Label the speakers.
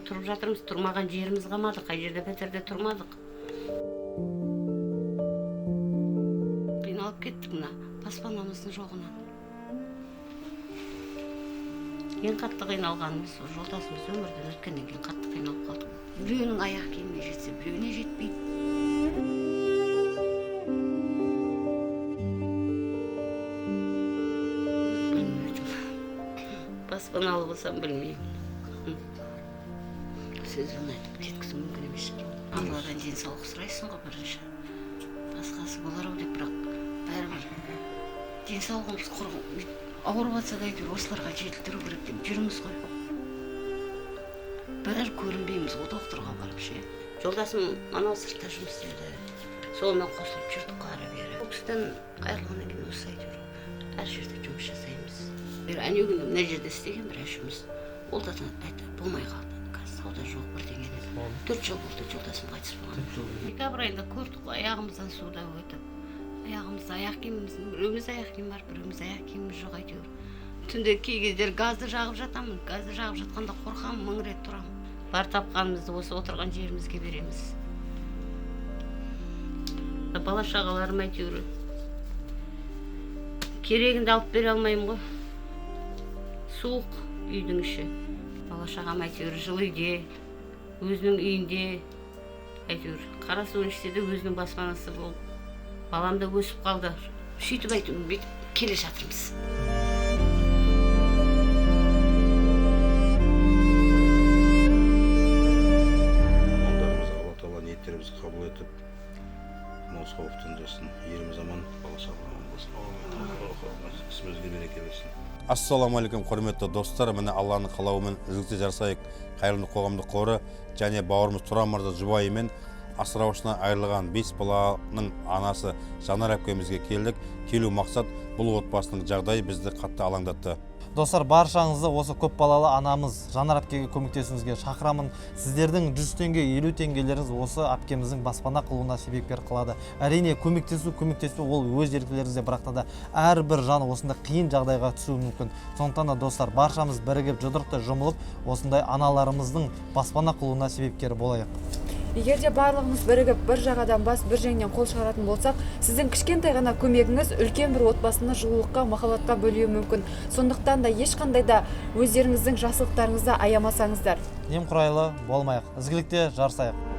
Speaker 1: тұрып жатырмыз. Тұрмаған жеріміз қалмады. Қай жерде пәтерде тұрмадық. Қиналып кеттік мына баспанамыздың жоғынан. Ең қатты қиналғанымыз жолдасымыз өмірден өткеннен кейін қатты қиналып қалдық. Біреуінің аяқ киіміне жетсе, біреуіне жетпейді. Баспаналы болсам білмеймін. Сөзбен айтып кеткізу мүмкін емес. Алладан денсаулық сұрайсың ғой бірінші. Басқасы болар-ау деп, бірақ бәрібір денсаулығымыз ауырып жатса да әйтеуір осыларға жетілдіру керек деп жүрміз ғой. Бәрі көрінбейміз, о докторға барып ше. Жолдасым анау сыртта жұмыс істеді. Сонымен қосылып жүрдік ары-бері. Ол кісіден айырылғаннан кейін осы әйтеуір әр жерде жұмыс жасаймыз. Әнеугүні мына жерде істеген бір жұмыс. Ол да айтты, болмай қалды. Қазір сауда жоқ бірдеңе деді. 4 жыл болды жолдасым қайтыс болған. Декабрь айында көрдік қой, аяғымыздан суда өтіп. Аяғымызда аяқ киіміміздің, біреуміз аяқ киім бар, біреуміз аяқ киіміміз жоқ әйтеуір. Түнде кей кездер газды жағып жатамын. Газды жағып жатқанда қорқамын, мың рет тұрамын. Бар тапқанымызды осы отырған жерімізге береміз. Бала шағаларым әйтеуір керегінді алып бере алмаймын ғой. Суық үйдің іші. Бала шағам әйтеуір жылы үйде, өзінің үйінде, әйтеуір қара суын ішсе де өзінің баспанасы болып. Балам да өсіп қалды. Сөйтіп айтып, бүйтіп келе жатырмыз.
Speaker 2: Алла Тағала ниеттерімізді қабыл етіп, осы қауіптен жасын. Еліміз аман, бала шағаларымыз болсын. Ісімізге береке берсін.
Speaker 3: Ассалаумағалейкум, құрметті достар. Міне Алланың қалауымен Ізгілікте жарысайық қайырымдылық қоғамдық қоры және бауырымыз Тұран мырза жұбайымен асыраушысынан айырылған 5 баланың анасы Жанар әпкемізге келдік. Келу мақсат бұл отбасының жағдайы бізді қатты алаңдатты.
Speaker 4: Достар, баршаңызды осы көп балалы анамыз Жанар әпкеге көмектесуіңізге шақырамын. Сіздердің 100 теңге, 50 теңгелеріңіз осы әпкеміздің баспана қылуына себепкер қылады. Әрине, көмектесу ол өз еркілеріңізде, бірақ та әрбір жан осында қиын жағдайға түсуі мүмкін. Сондықтан да достар, баршамыз бірігіп жұдырықтай жұмылып, осындай аналарымыздың баспана қылуына себепкер болайық.
Speaker 5: Егер де барлығымыз бірігіп бір жағадан бас бір жеңнен қол шығаратын болсақ, сіздің кішкентай ғана көмегіңіз үлкен бір отбасыны жылулыққа, махаббатқа бөлуі мүмкін. Сондықтан да ешқандай да өздеріңіздің жақсылықтарыңызды аямасаңыздар.
Speaker 4: Немқұрайлы болмайық. Ізгілікте жарысайық.